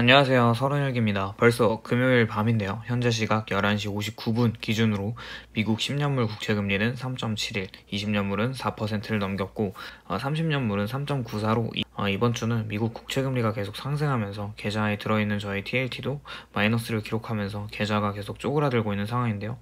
안녕하세요. 서른일기입니다. 벌써 금요일 밤인데요. 현재 시각 11시 59분 기준으로 미국 10년물 국채금리는 3.71, 20년물은 4%를 넘겼고 30년물은 3.94로 이번 주는 미국 국채금리가 계속 상승하면서 계좌에 들어있는 저희 TLT도 마이너스를 기록하면서 계좌가 계속 쪼그라들고 있는 상황인데요.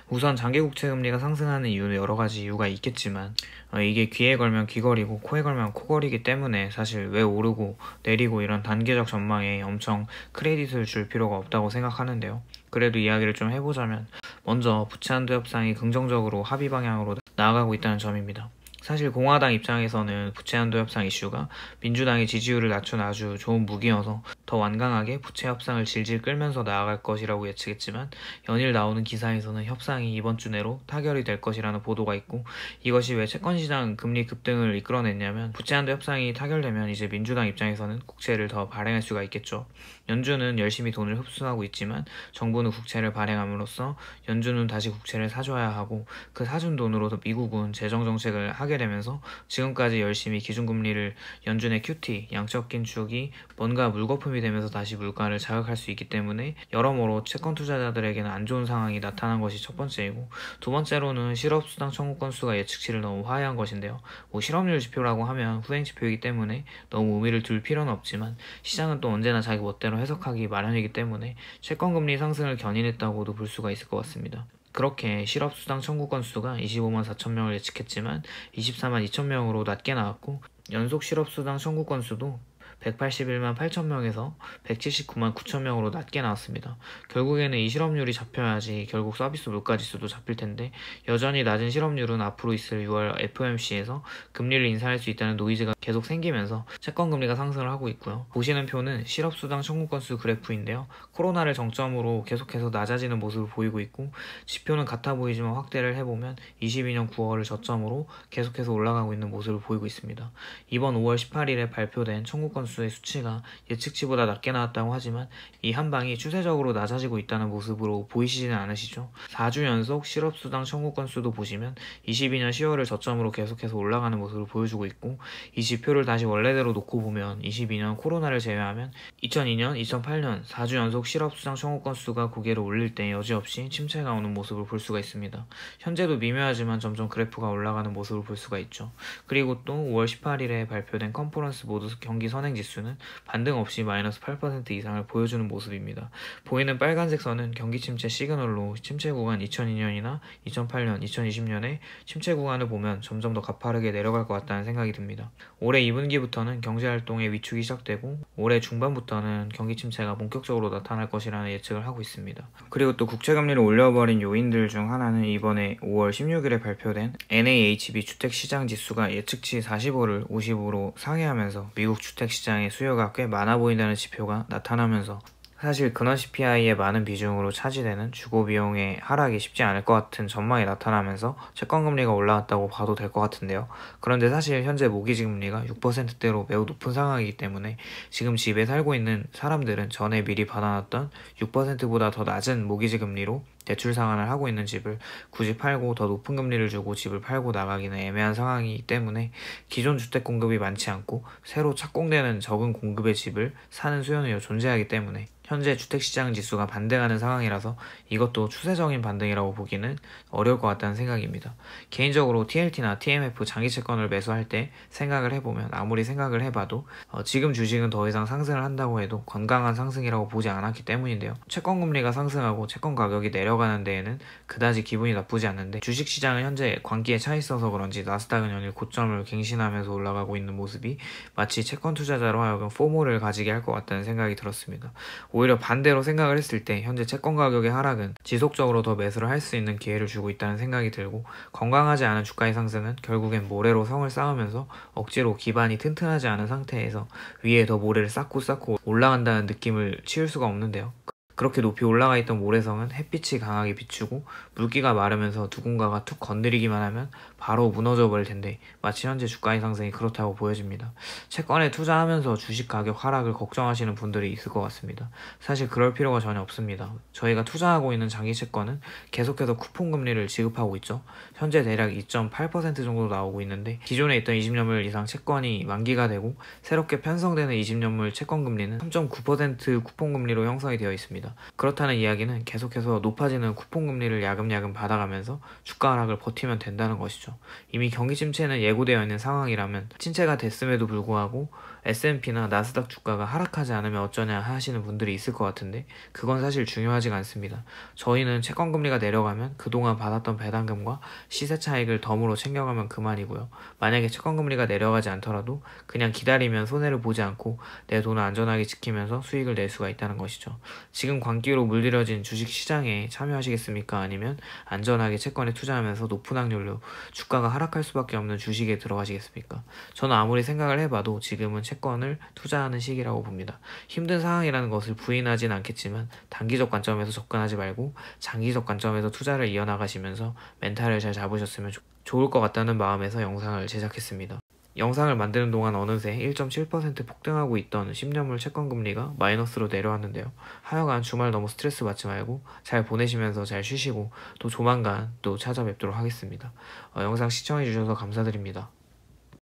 우선 장기 국채금리가 상승하는 이유는 여러 가지 이유가 있겠지만 이게 귀에 걸면 귀걸이고 코에 걸면 코걸이기 때문에 사실 왜 오르고 내리고 이런 단계적 전망에 엄청 크레딧을 줄 필요가 없다고 생각하는데요. 그래도 이야기를 좀 해보자면 먼저 부채 한도 협상이 긍정적으로 합의 방향으로 나아가고 있다는 점입니다. 사실 공화당 입장에서는 부채 한도 협상 이슈가 민주당의 지지율을 낮춘 아주 좋은 무기여서 더 완강하게 부채 협상을 질질 끌면서 나아갈 것이라고 예측했지만 연일 나오는 기사에서는 협상이 이번 주 내로 타결이 될 것이라는 보도가 있고, 이것이 왜 채권시장 금리 급등을 이끌어냈냐면 부채 한도 협상이 타결되면 이제 민주당 입장에서는 국채를 더 발행할 수가 있겠죠. 연준은 열심히 돈을 흡수하고 있지만 정부는 국채를 발행함으로써 연준은 다시 국채를 사줘야 하고, 그 사준 돈으로 미국은 재정정책을 하게 되면서 지금까지 열심히 기준금리를 연준의 QT, 양적 긴축이 뭔가 물거품이 되면서 다시 물가를 자극할 수 있기 때문에 여러모로 채권 투자자들에게는 안 좋은 상황이 나타난 것이 첫 번째이고, 두 번째로는 실업수당 청구 건수가 예측치를 너무 하회한 것인데요. 실업률 지표라고 하면 후행 지표이기 때문에 너무 의미를 둘 필요는 없지만 시장은 또 언제나 자기 멋대로 해석하기 마련이기 때문에 채권금리 상승을 견인했다고도 볼 수가 있을 것 같습니다. 그렇게 실업수당 청구 건수가 25만 4천 명을 예측했지만 24만 2천 명으로 낮게 나왔고, 연속 실업수당 청구 건수도 181만 8천 명에서 179만 9천 명으로 낮게 나왔습니다. 결국에는 이 실업률이 잡혀야지 결국 서비스 물가지수도 잡힐 텐데, 여전히 낮은 실업률은 앞으로 있을 6월 FOMC에서 금리를 인상할 수 있다는 노이즈가 계속 생기면서 채권금리가 상승을 하고 있고요. 보시는 표는 실업수당 청구 건수 그래프인데요. 코로나를 정점으로 계속해서 낮아지는 모습을 보이고 있고, 지표는 같아 보이지만 확대를 해보면 22년 9월을 저점으로 계속해서 올라가고 있는 모습을 보이고 있습니다. 이번 5월 18일에 발표된 청구 건수의 수치가 예측치보다 낮게 나왔다고 하지만 이 한방이 추세적으로 낮아지고 있다는 모습으로 보이시지는 않으시죠? 4주 연속 실업수당 청구 건수도 보시면 22년 10월을 저점으로 계속해서 올라가는 모습을 보여주고 있고, 이 지표를 다시 원래대로 놓고 보면 22년 코로나를 제외하면 2002년, 2008년 4주 연속 실업수당 청구 건수가 고개를 올릴 때 여지없이 침체가 오는 모습을 볼 수가 있습니다. 현재도 미묘하지만 점점 그래프가 올라가는 모습을 볼 수가 있죠. 그리고 또 5월 18일에 발표된 컨퍼런스 모드 경기 선행지수는 반등 없이 마이너스 8% 이상을 보여주는 모습입니다. 보이는 빨간색 선은 경기 침체 시그널로 침체 구간 2002년이나 2008년, 2020년에 침체 구간을 보면 점점 더 가파르게 내려갈 것 같다는 생각이 듭니다. 올해 2분기부터는 경제활동의 위축이 시작되고 올해 중반부터는 경기 침체가 본격적으로 나타날 것이라는 예측을 하고 있습니다. 그리고 또 국채금리를 올려버린 요인들 중 하나는 이번에 5월 16일에 발표된 NAHB 주택시장지수가 예측치 45를 50으로 상회하면서 미국 주택시장의 수요가 꽤 많아 보인다는 지표가 나타나면서 사실 근원 CPI의 많은 비중으로 차지되는 주거비용의 하락이 쉽지 않을 것 같은 전망이 나타나면서 채권금리가 올라왔다고 봐도 될 것 같은데요. 그런데 사실 현재 모기지금리가 6%대로 매우 높은 상황이기 때문에 지금 집에 살고 있는 사람들은 전에 미리 받아놨던 6%보다 더 낮은 모기지금리로 대출 상환을 하고 있는 집을 굳이 팔고 더 높은 금리를 주고 집을 팔고 나가기는 애매한 상황이기 때문에 기존 주택 공급이 많지 않고 새로 착공되는 적은 공급의 집을 사는 수요는 존재하기 때문에 현재 주택시장 지수가 반등하는 상황이라서 이것도 추세적인 반등이라고 보기는 어려울 것 같다는 생각입니다. 개인적으로 TLT나 TMF 장기채권을 매수할 때 생각을 해보면 아무리 생각을 해봐도 지금 주식은 더 이상 상승을 한다고 해도 건강한 상승이라고 보지 않았기 때문인데요. 채권금리가 상승하고 채권 가격이 내려가는 데에는 그다지 기분이 나쁘지 않는데, 주식시장은 현재 광기에 차 있어서 그런지 나스닥은 연일 고점을 갱신하면서 올라가고 있는 모습이 마치 채권 투자자로 하여금 포모를 가지게 할 것 같다는 생각이 들었습니다. 오히려 반대로 생각을 했을 때 현재 채권 가격의 하락은 지속적으로 더 매수를 할 수 있는 기회를 주고 있다는 생각이 들고, 건강하지 않은 주가의 상승은 결국엔 모래로 성을 쌓으면서 억지로 기반이 튼튼하지 않은 상태에서 위에 더 모래를 쌓고 올라간다는 느낌을 치울 수가 없는데요. 그렇게 높이 올라가 있던 모래성은 햇빛이 강하게 비추고 물기가 마르면서 누군가가 툭 건드리기만 하면 바로 무너져 버릴 텐데 마치 현재 주가의 상승이 그렇다고 보여집니다. 채권에 투자하면서 주식 가격 하락을 걱정하시는 분들이 있을 것 같습니다. 사실 그럴 필요가 전혀 없습니다. 저희가 투자하고 있는 장기 채권은 계속해서 쿠폰 금리를 지급하고 있죠. 현재 대략 2.8% 정도 나오고 있는데 기존에 있던 20년물 이상 채권이 만기가 되고 새롭게 편성되는 20년물 채권 금리는 3.9% 쿠폰 금리로 형성이 되어 있습니다. 그렇다는 이야기는 계속해서 높아지는 쿠폰 금리를 야금야금 받아가면서 주가 하락을 버티면 된다는 것이죠. 이미 경기 침체는 예고되어 있는 상황이라면 침체가 됐음에도 불구하고 S&P나 나스닥 주가가 하락하지 않으면 어쩌냐 하시는 분들이 있을 것 같은데 그건 사실 중요하지가 않습니다. 저희는 채권 금리가 내려가면 그동안 받았던 배당금과 시세 차익을 덤으로 챙겨가면 그만이고요. 만약에 채권 금리가 내려가지 않더라도 그냥 기다리면 손해를 보지 않고 내 돈을 안전하게 지키면서 수익을 낼 수가 있다는 것이죠. 지금 광기로 물들여진 주식 시장에 참여하시겠습니까? 아니면 안전하게 채권에 투자하면서 높은 확률로 주가가 하락할 수밖에 없는 주식에 들어가시겠습니까? 저는 아무리 생각을 해봐도 지금은 채권을 투자하는 시기라고 봅니다. 힘든 상황이라는 것을 부인하진 않겠지만 단기적 관점에서 접근하지 말고 장기적 관점에서 투자를 이어나가시면서 멘탈을 잘 잡으셨으면 좋을 것 같다는 마음에서 영상을 제작했습니다. 영상을 만드는 동안 어느새 1.7% 폭등하고 있던 10년물 채권 금리가 마이너스로 내려왔는데요. 하여간 주말 너무 스트레스 받지 말고 잘 보내시면서 잘 쉬시고 또 조만간 또 찾아뵙도록 하겠습니다. 영상 시청해주셔서 감사드립니다.